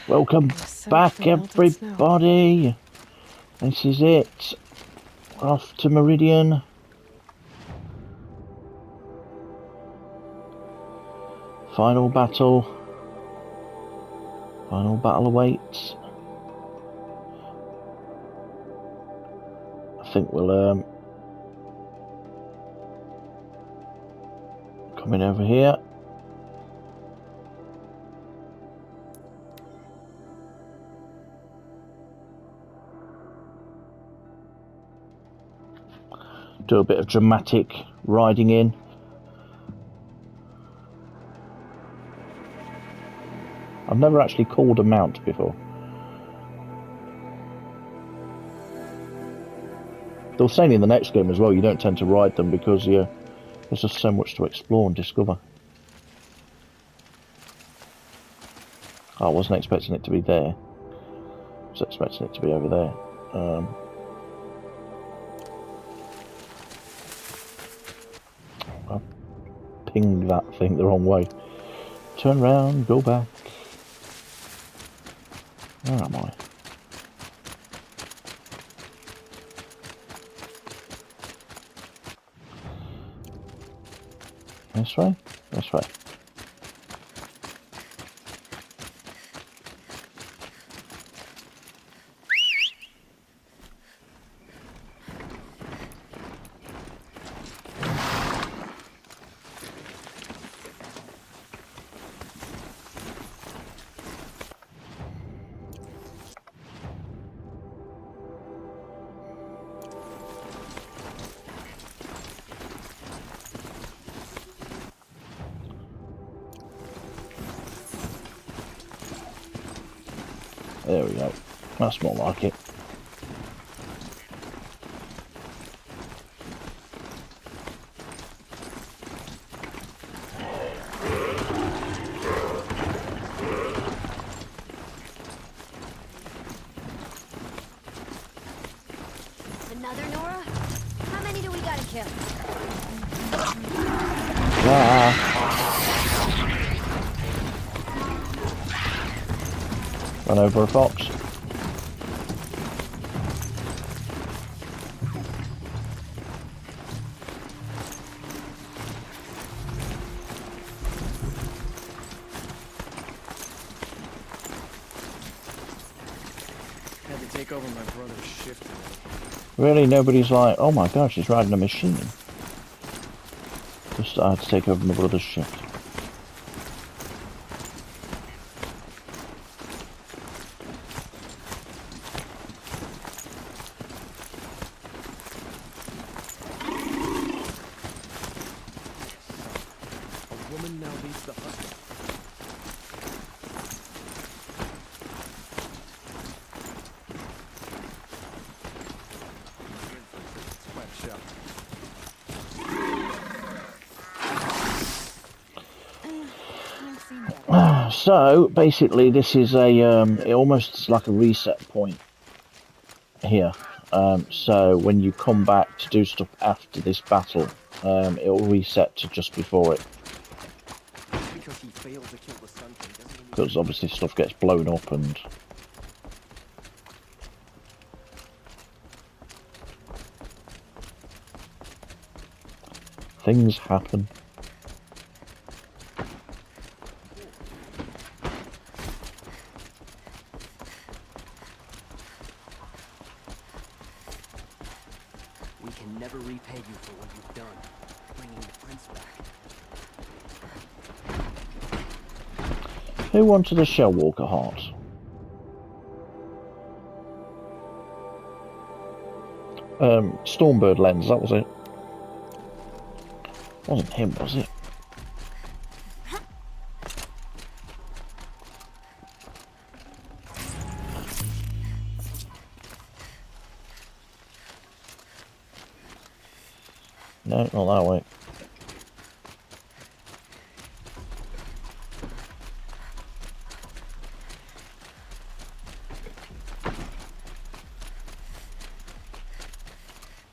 Welcome back, everybody. This is it. Off to Meridian. Final battle. Final battle awaits. I think we'll come in over here. Do a bit of dramatic riding in. I've never actually called a mount before. They were saying in the next game as well, you don't tend to ride them because there's just so much to explore and discover. I wasn't expecting it to be there. I was expecting it to be over there. I pinged that thing the wrong way. Turn around, go back. Where am I? This way? This way. There we go. That's more like it. Another Nora? How many do we gotta kill? Run over a fox. Had to take over my brother's shift. Really, nobody's like, oh my gosh, he's riding a machine. Just I had to take over my brother's shift. A woman now leads the husband. So basically, this is it almost like a reset point here. So when you come back to do stuff after this battle, it will reset to just before it. Because he failed to kill the Sun King doesn't mean Because obviously stuff gets blown up and things happen. we can never repay you for what you've done, bringing the prince back. Who wanted a Shellwalker heart? Stormbird lens, that was it. Wasn't him, was it? No, not that way.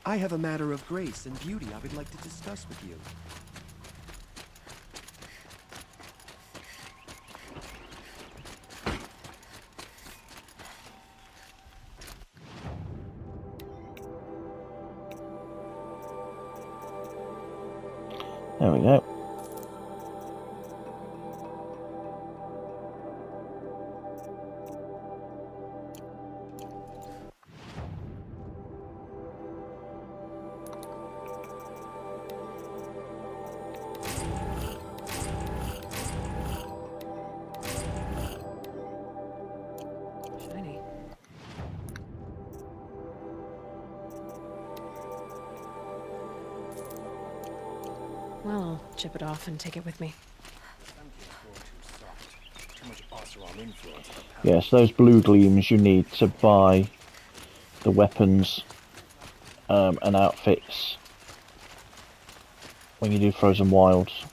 I have a matter of grace and beauty I would like to discuss with you. There we go. Shiny. Well, I'll chip it off and take it with me. Yes, those blue gleams you need to buy the weapons and outfits when you do Frozen Wilds.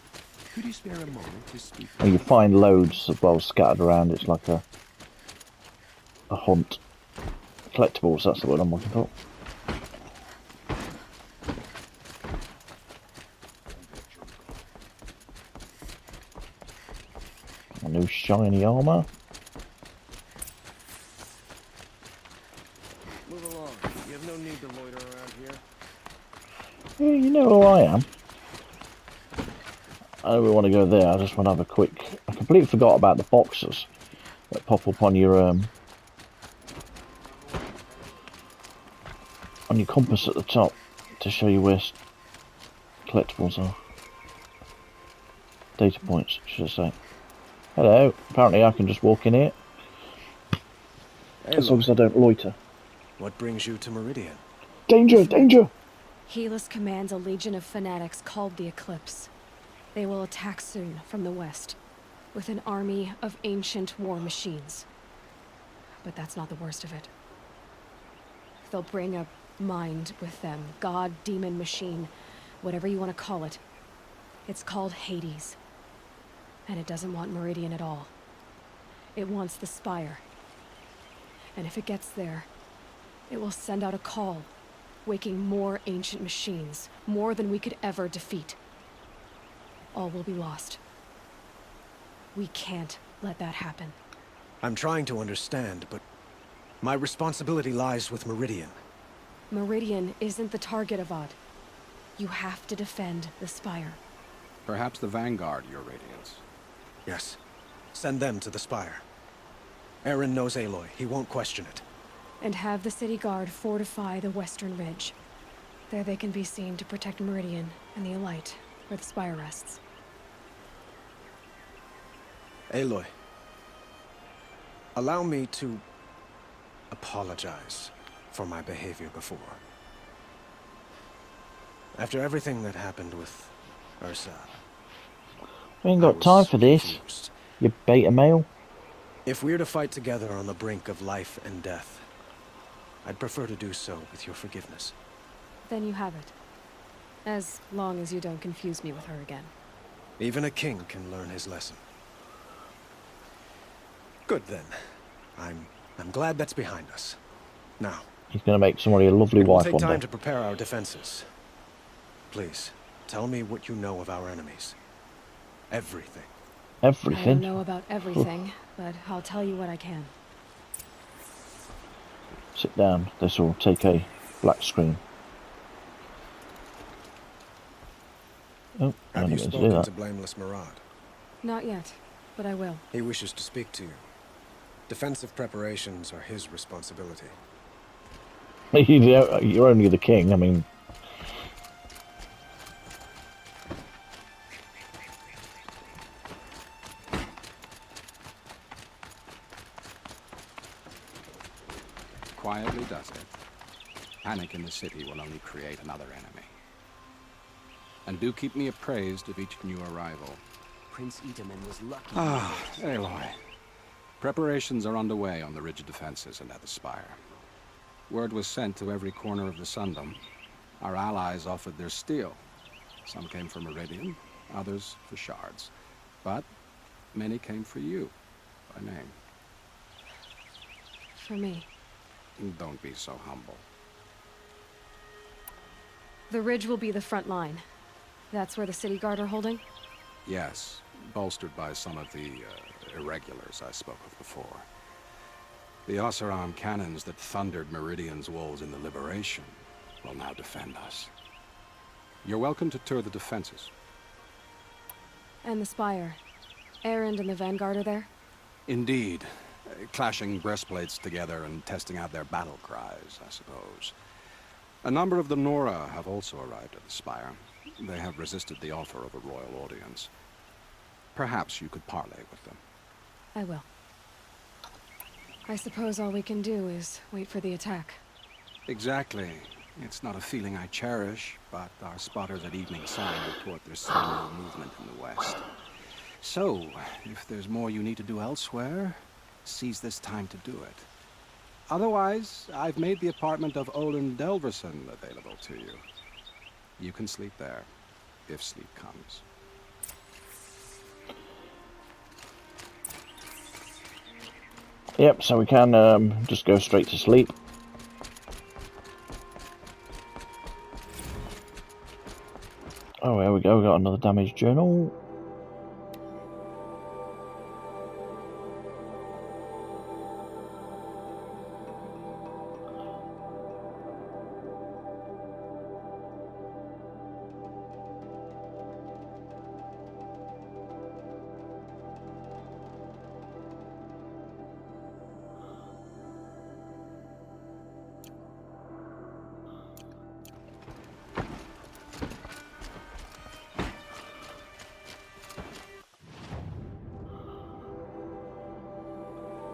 Could you spare a moment to speak? And you find loads as well scattered around. It's like a hunt. Collectibles, that's the word I'm looking for. A new shiny armor. Move along. You have no need to loiter around here. Yeah, you know who I am. I don't really want to go there. I just want to have a quick. I completely forgot about the boxes that pop up on your compass at the top to show you where collectibles are. Data points, should I say. Hello. Apparently I can just walk in here. Hey, As long as I don't loiter. what brings you to Meridian? Danger! Danger! Helis commands a legion of fanatics called the Eclipse. They will attack soon from the west, with an army of ancient war machines. But that's not the worst of it. They'll bring a mind with them, god, demon, machine, whatever you want to call it. It's called Hades. And it doesn't want Meridian at all. It wants the Spire. And if it gets there, it will send out a call, waking more ancient machines, more than we could ever defeat. All will be lost. We can't let that happen. I'm trying to understand, but my responsibility lies with Meridian. Meridian isn't the target, Avad. You have to defend the Spire. Perhaps the Vanguard, Your Radiance. Yes. Send them to the Spire. Aaron knows Aloy. He won't question it. And have the city guard fortify the western ridge. There they can be seen to protect Meridian and the Elite, where the Spire rests. Aloy. Allow me to apologize for my behavior before. After everything that happened with Ursa. We ain't got time for this, Confused. you beta male. If we're to fight together on the brink of life and death, I'd prefer to do so with your forgiveness. Then you have it. As long as you don't confuse me with her again. Even a king can learn his lesson. Good then. I'm glad that's behind us. Now, He's going to make somebody a lovely it will wife take one time day. to prepare our defenses. Please, tell me what you know of our enemies. Everything. I don't Everything. know about everything, but I'll tell you what I can. Sit down. This will take a black screen. Oh, I Have you didn't mean to do spoken that. to Blameless Murad? Not yet, but I will. He wishes to speak to you. Defensive preparations are his responsibility. You're only the king. I mean, Quietly does it. Panic in the city will only create another enemy. And do keep me appraised of each new arrival. Prince Itaman was lucky. Ah, Aloy. Preparations are underway on the ridge defenses and at the Spire. Word was sent to every corner of the Sundom. Our allies offered their steel. Some came for Meridian, others for shards. But many came for you, by name. For me. Don't be so humble. The ridge will be the front line. That's where the city guard are holding? Yes, bolstered by some of the irregulars I spoke of before. The Oseram cannons that thundered Meridian's walls in the Liberation will now defend us. You're welcome to tour the defenses. And the Spire. Erend and the Vanguard are there? Indeed. Clashing breastplates together and testing out their battle cries, I suppose. A number of the Nora have also arrived at the Spire. They have resisted the offer of a royal audience. Perhaps you could parley with them. I will. I suppose all we can do is wait for the attack. Exactly. It's not a feeling I cherish, but our spotters at Evening Sun report there's still no movement in the west. So, if there's more you need to do elsewhere, seize this time to do it. Otherwise, I've made the apartment of Olin Delverson available to you. You can sleep there, if sleep comes. Yep, so we can just go straight to sleep. Oh, there we go, we got another damage journal.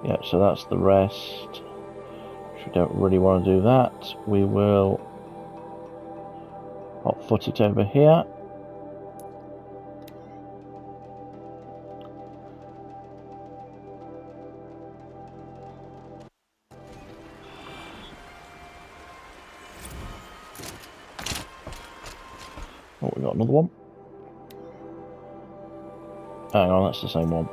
Yeah, so that's the rest. If we don't really want to do that, we will hot foot it over here. Oh, we got another one. Hang on, that's the same one.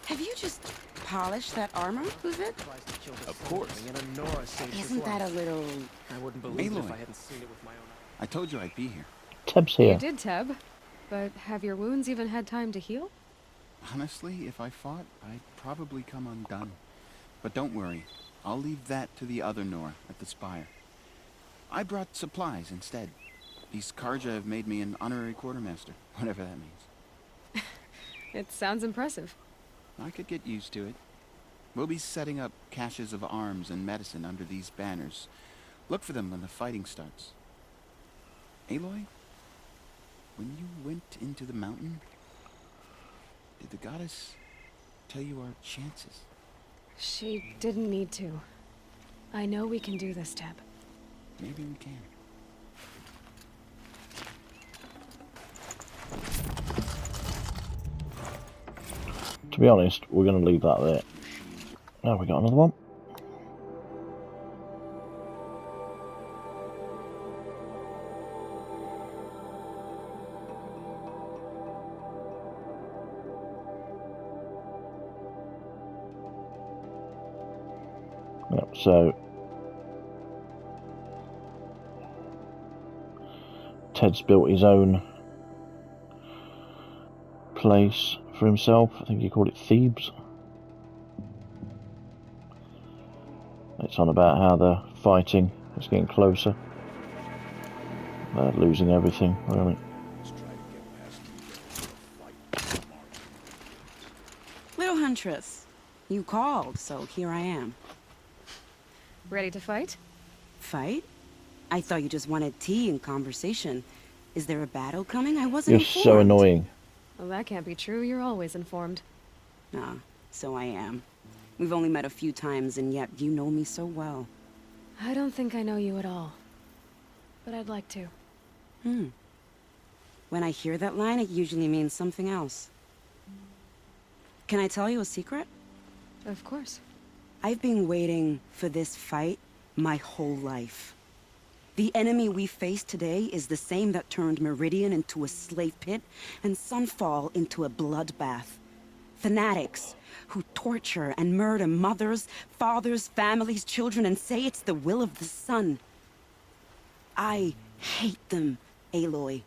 Have you just polished that armor, Uvid? Of course. Isn't that a little... I wouldn't believe it if Aloy. I hadn't seen it with my own eyes. I told you I'd be here. Teb's here. You did, Teb. But have your wounds even had time to heal? Honestly, if I fought, I'd probably come undone. But don't worry, I'll leave that to the other Nora at the Spire. I brought supplies instead. These Karja have made me an honorary quartermaster, whatever that means. It sounds impressive. I could get used to it. We'll be setting up caches of arms and medicine under these banners. Look for them when the fighting starts. Aloy, when you went into the mountain, did the goddess tell you our chances? She didn't need to. I know we can do this, Teb. Maybe we can. To be honest, we're going to leave that there. Now we got another one. Yep, so Ted's built his own place for himself. I think he called it Thebes. It's on about how they're fighting. It's getting closer. They're losing everything, really. Little Huntress, you called, so here I am. Ready to fight? Fight? I thought you just wanted tea and conversation. Is there a battle coming? I wasn't You're informed. so annoying. Well, that can't be true. You're always informed. Ah, so I am. We've only met a few times, and yet you know me so well. I don't think I know you at all. But I'd like to. When I hear that line, it usually means something else. Can I tell you a secret? Of course. I've been waiting for this fight my whole life. The enemy we face today is the same that turned Meridian into a slave pit and Sunfall into a bloodbath. Fanatics who torture and murder mothers, fathers, families, children, and say it's the will of the sun. I hate them, Aloy.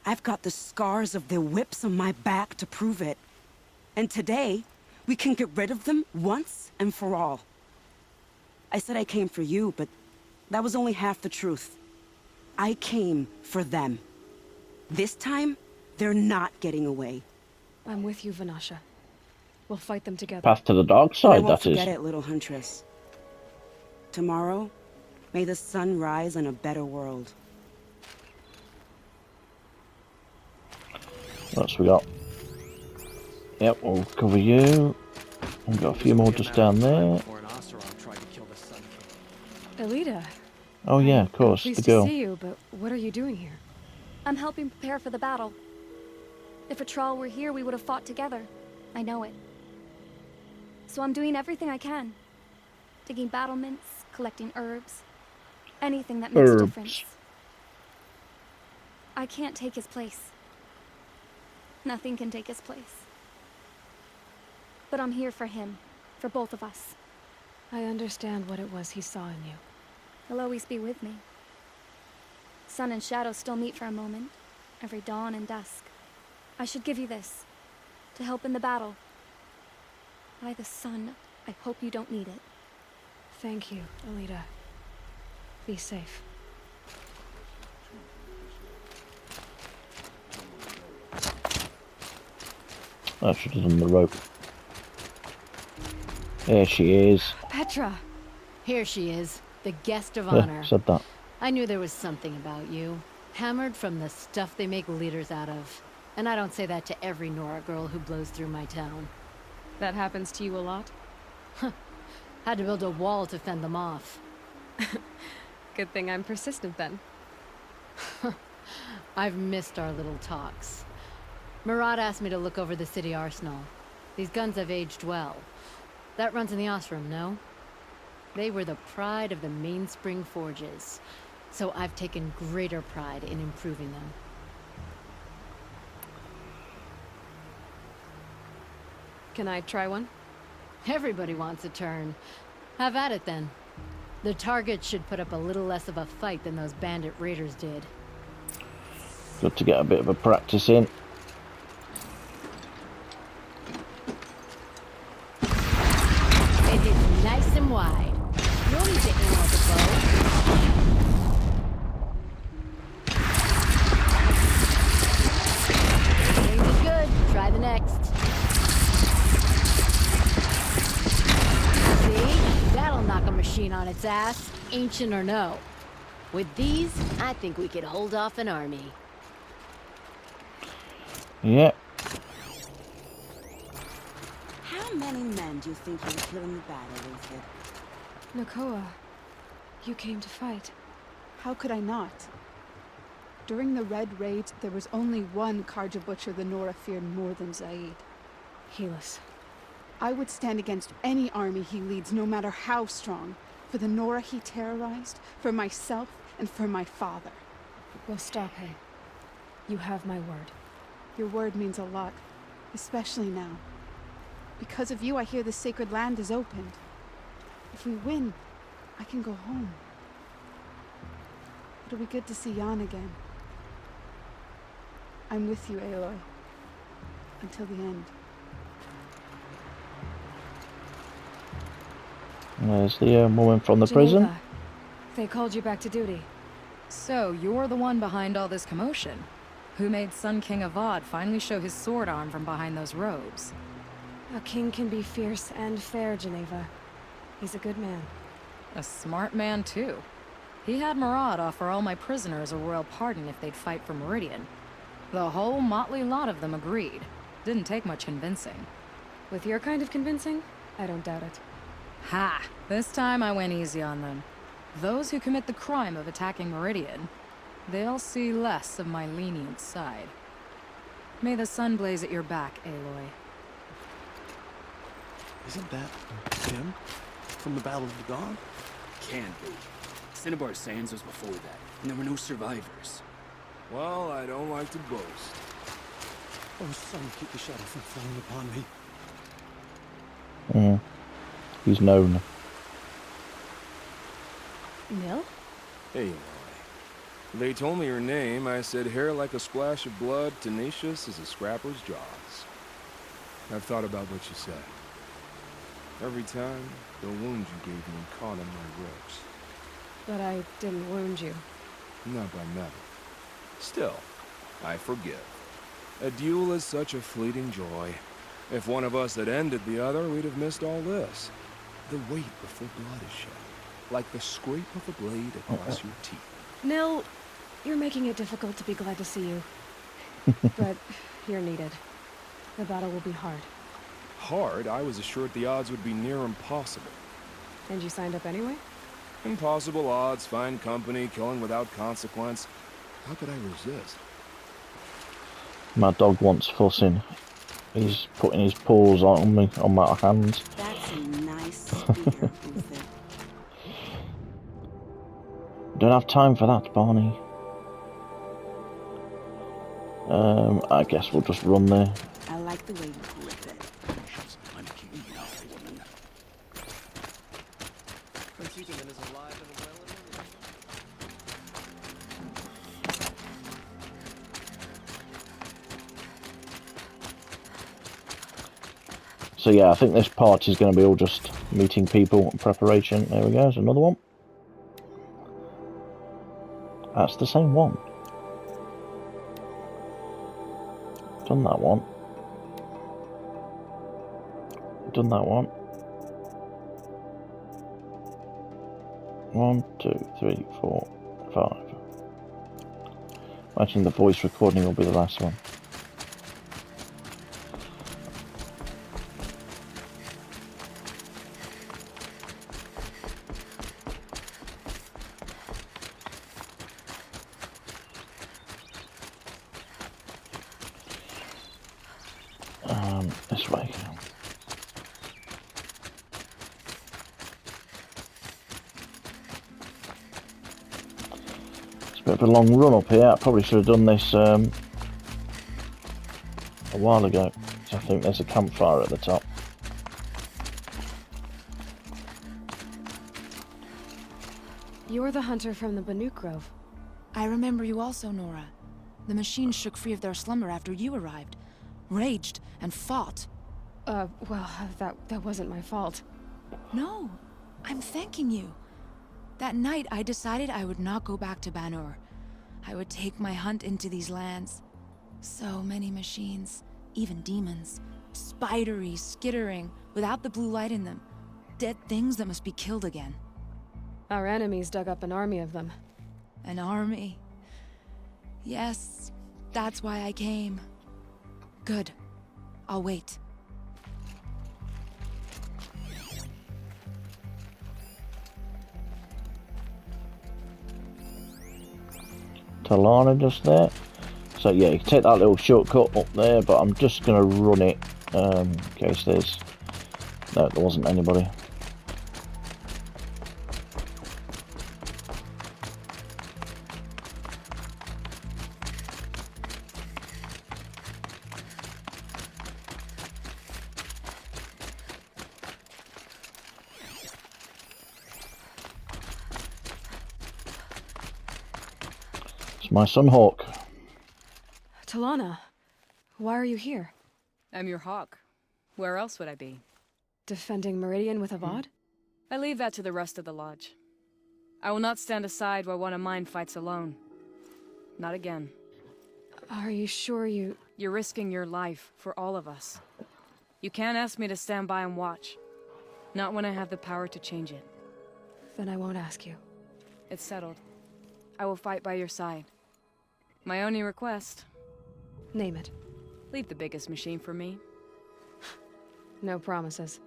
I've got the scars of their whips on my back to prove it. And today, We can get rid of them once and for all. I said I came for you, but that was only half the truth. I came for them. This time, they're not getting away. I'm with you, Vanasha. We'll fight them together. Path to the dark And I side, won't that is. forget it, little huntress. Tomorrow, may the sun rise in a better world. What else we got? Yep, we'll cover you. We've got a few more just down there. Elita. Oh yeah, of I'm course, pleased the to girl. see you, but what are you doing here? I'm helping prepare for the battle. If a Trawl were here, we would have fought together. I know it. So I'm doing everything I can. Digging battlements, collecting herbs. Anything that makes a difference. I can't take his place. Nothing can take his place. But I'm here for him. For both of us. I understand what it was he saw in you. He'll always be with me. Sun and shadow still meet for a moment. Every dawn and dusk. I should give you this. To help in the battle. By the sun, I hope you don't need it. Thank you, Elita. Be safe. I should have done the rope. There she is. Petra! Here she is, the guest of Yeah, honor. said that. I knew there was something about you. Hammered from the stuff they make leaders out of. And I don't say that to every Nora girl who blows through my town. That happens to you a lot? Had to build a wall to fend them off. Good thing I'm persistent then. I've missed our little talks. Murad asked me to look over the city arsenal. These guns have aged well. That runs in the Osram, no? They were the pride of the Mainspring Forges. So I've taken greater pride in improving them. Can I try one? Everybody wants a turn. Have at it then. The target should put up a little less of a fight than those bandit raiders did. Good to get a bit of a practice in. It hits nice and wide. No need to aim with the bow. Aim is good. Try the next. See? That'll knock a machine on its ass, ancient or no. With these, I think we could hold off an army. Yeah. How many men do you think you'll kill in the battle, Wilfred? Nakoa, you came to fight. How could I not? During the Red Raid, there was only one Karja Butcher the Nora feared more than Zaid. Helis. I would stand against any army he leads, no matter how strong. For the Nora he terrorized, for myself, and for my father. We'll stop him. You have my word. Your word means a lot, especially now. Because of you, I hear the sacred land is opened. If we win, I can go home. It'll be good to see Jan again. I'm with you, Aloy. Until the end. There's the woman from the prison. Geneva. They called you back to duty. So, you're the one behind all this commotion? Who made Sun King Avad finally show his sword arm from behind those robes? A king can be fierce and fair, Geneva. He's a good man. A smart man, too. He had Murad offer all my prisoners a royal pardon if they'd fight for Meridian. The whole motley lot of them agreed. Didn't take much convincing. With your kind of convincing, I don't doubt it. Ha! This time I went easy on them. Those who commit the crime of attacking Meridian, they'll see less of my lenient side. May the sun blaze at your back, Aloy. Isn't that him? From the Battle of the Dawn? Can be. Cinnabar Sands was before that, and there were no survivors. Well, I don't like to boast. Oh, sun, keep the shadow from falling upon me. He's known. Nil? Hey, Aloy. They told me your name. I said hair like a splash of blood, tenacious as a scrapper's jaws. I've thought about what you said. Every time, the wound you gave me caught in my ribs. But I didn't wound you. Not by metal. Still, I forgive. A duel is such a fleeting joy. If one of us had ended the other, we'd have missed all this. The weight before blood is shed. Like the scrape of a blade across your teeth. Nil, you're making it difficult to be glad to see you. But you're needed. The battle will be hard. Hard? I was assured the odds would be near impossible. And you signed up anyway? Impossible odds, fine company, killing without consequence. How could I resist? My dog wants fussing. He's putting his paws on me, on my hands. That's a nice spear, Uther. Don't have time for that, Barney. I guess we'll just run there. I like the way you grip it. I'm keeping them as alive and well as So yeah, I think this part is going to be all just meeting people and preparation. There we go, there's another one. That's the same one. Done that one. Done that one. 1, 2, 3, 4, 5. Imagine the voice recording will be the last one. This way. It's a bit of a long run up here. I probably should have done this a while ago. So I think there's a campfire at the top. You're the hunter from the Banuk Grove. I remember you also, Nora. The machines shook free of their slumber after you arrived. Raged and fought. Well, that wasn't my fault. No, I'm thanking you. That night, I decided I would not go back to Banur. I would take my hunt into these lands. So many machines, even demons. Spidery, skittering, without the blue light in them. Dead things that must be killed again. Our enemies dug up an army of them. An army. Yes, that's why I came. Good. I'll wait. Talana just there. So yeah, you can take that little shortcut up there, but I'm just going to run it in case there's... No, there wasn't anybody. It's my son Hawk. Talana, why are you here? I'm your hawk. Where else would I be? Defending Meridian with Avad? I leave that to the rest of the lodge. I will not stand aside while one of mine fights alone. Not again. Are you sure you... You're risking your life for all of us. You can't ask me to stand by and watch. Not when I have the power to change it. Then I won't ask you. It's settled. I will fight by your side. My only request... Name it. Leave the biggest machine for me. No promises.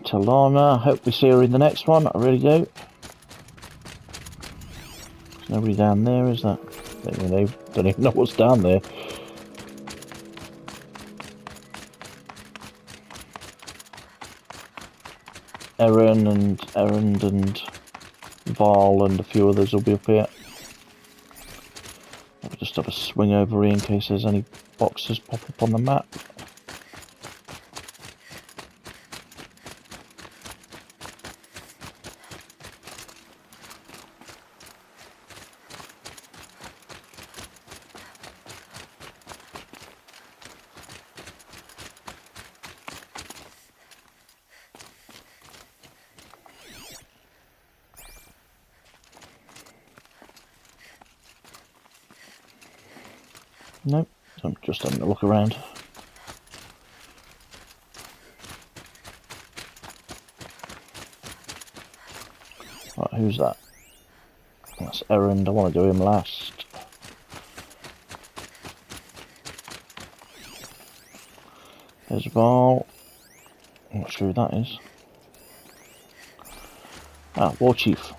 Talana, hope we see her in the next one. I really do. There's nobody down there, is there? They don't even know what's down there. Erin and Val and a few others will be up here. I'll just have a swing over here in case there's any boxes pop up on the map. Nope, I'm just having a look around. Right, who's that? That's Errand. I want to do him last. There's Val. I'm not sure who that is. Ah, War Chief.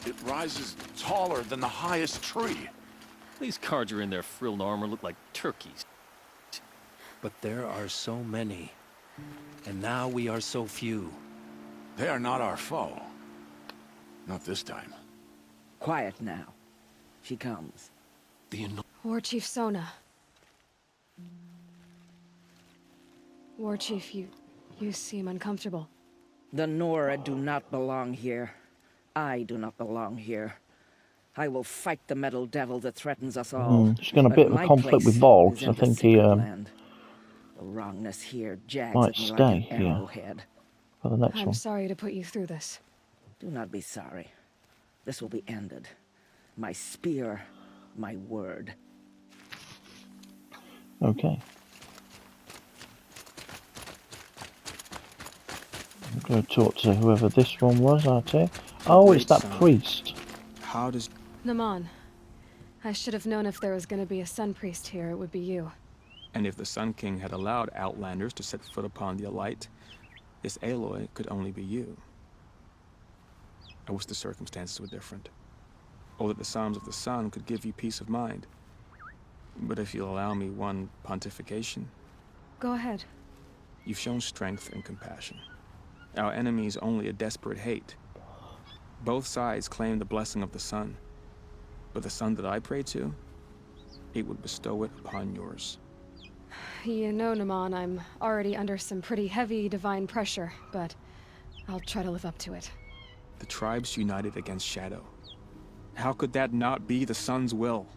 It rises taller than the highest tree. These Carja in their frilled armor look like turkeys. But there are so many. And now we are so few. They are not our foe. Not this time. Quiet now. She comes. War Chief Sona. War Chief, you seem uncomfortable. The Nora do not belong here. I do not belong here. I will fight the metal devil that threatens us all. She's got a bit of a conflict with Vol, because I think he the wrongness here jags might at me stay like an here arrowhead. for the next I'm one. sorry to put you through this. Do not be sorry. This will be ended. My spear, my word. Okay. I'm going to talk to whoever this one was, I'll tell you. Oh, it's that priest. How does... Naman. I should have known if there was going to be a Sun Priest here, it would be you. And if the Sun King had allowed Outlanders to set foot upon the Alight, this Aloy could only be you. I wish the circumstances were different, or that the Psalms of the Sun could give you peace of mind. But if you'll allow me one pontification... Go ahead. You've shown strength and compassion. Our enemy's only a desperate hate. Both sides claim the blessing of the sun, but the sun that I pray to, it would bestow it upon yours. You know, Naman, I'm already under some pretty heavy divine pressure, but I'll try to live up to it. The tribes united against Shadow. How could that not be the sun's will?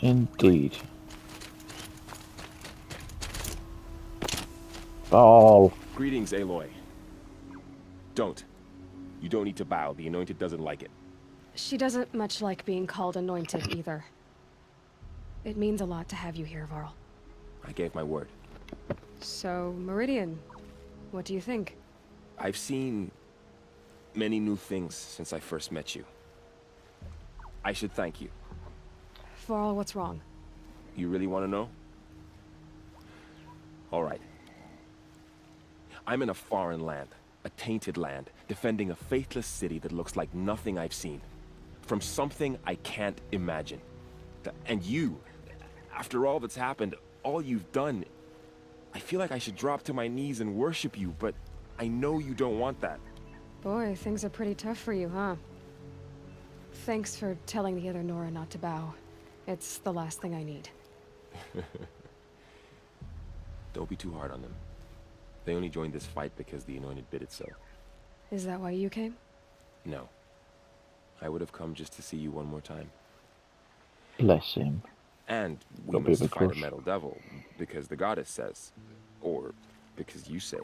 Indeed. Oh. Greetings, Aloy. Don't. You don't need to bow. The Anointed doesn't like it. She doesn't much like being called anointed either. It means a lot to have you here, Varl. I gave my word. So, Meridian, what do you think? I've seen many new things since I first met you. I should thank you. Varl, what's wrong? You really want to know? All right. I'm in a foreign land, a tainted land, defending a faithless city that looks like nothing I've seen. From something I can't imagine. And you, after all that's happened, all you've done, I feel like I should drop to my knees and worship you, but I know you don't want that. Boy, things are pretty tough for you, huh? Thanks for telling the other Nora not to bow. It's the last thing I need. Don't be too hard on them. They only joined this fight because the Anointed bid it so. Is that why you came? No. I would have come just to see you one more time. Bless him. And we Got a bit must of a fight a crush. metal devil, because the goddess says. Or because you say.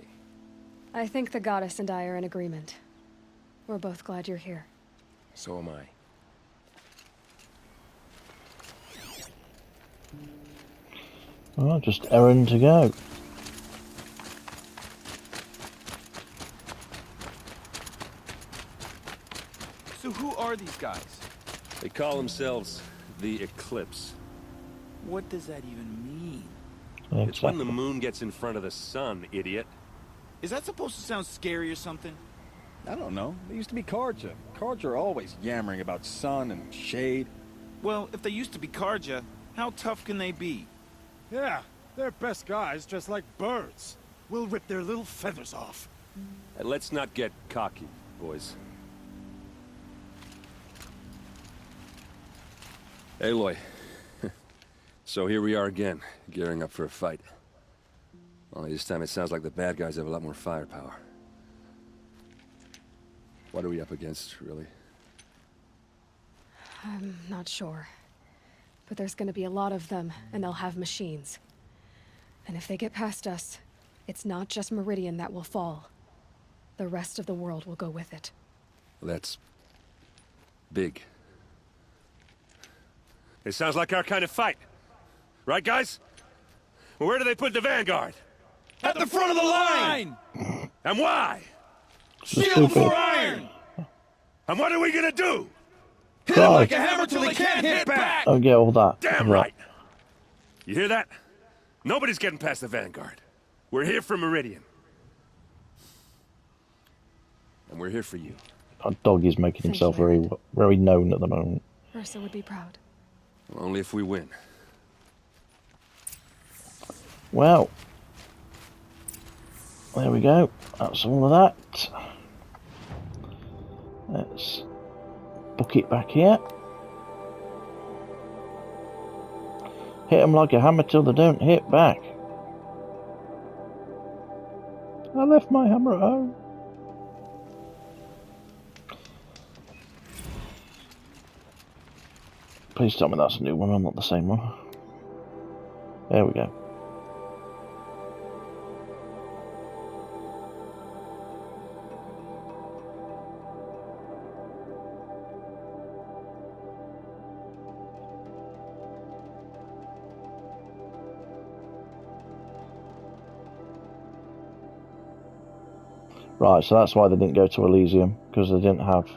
I think the goddess and I are in agreement. We're both glad you're here. So am I. Well, just errand to go. So who are these guys? They call themselves the Eclipse. What does that even mean? It's when the moon gets in front of the sun, idiot. Is that supposed to sound scary or something? I don't know. They used to be Carja. Carja are always yammering about sun and shade. Well, if they used to be Carja, how tough can they be? Yeah, they're best guys dressed like birds. We'll rip their little feathers off. And let's not get cocky, boys. Aloy. So here we are again, gearing up for a fight. Only this time it sounds like the bad guys have a lot more firepower. What are we up against, really? I'm not sure. But there's gonna be a lot of them, and they'll have machines. And if they get past us, it's not just Meridian that will fall. The rest of the world will go with it. That's big. It sounds like our kind of fight. Right, guys? Well, where do they put the vanguard? At the front of the line! And why? Steel before iron! And what are we gonna do? Hit him like a hammer till he can't hit back! I'll get all that. Damn right! You hear that? Nobody's getting past the vanguard. We're here for Meridian. And we're here for you. Our dog is making himself very known at the moment. Ursa would be proud. Well, only if we win. Well, there we go. That's all of that. Let's book it back here. Hit them like a hammer till they don't hit back. I left my hammer at home. Please tell me that's a new one and not the same one. There we go. Right, so that's why they didn't go to Elysium, because they didn't have...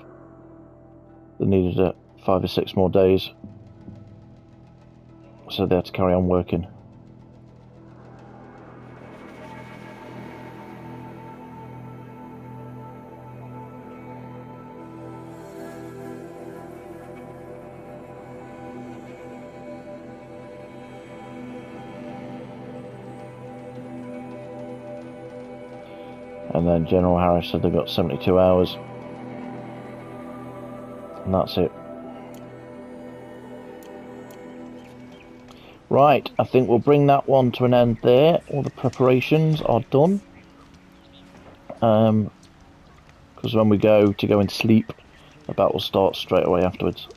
They needed 5 or 6 more days. So they had to carry on working. And then General Harris said they've got 72 hours. And that's it. Right, I think we'll bring that one to an end there. All the preparations are done. Because when we go and sleep, the battle starts straight away afterwards.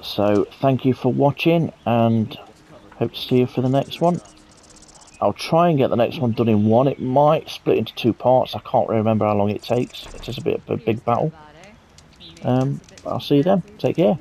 So, thank you for watching, and hope to see you for the next one. I'll try and get the next one done in one. It might split into 2 parts. I can't remember how long it takes. It's just a bit of a big battle. I'll see you then. Take care.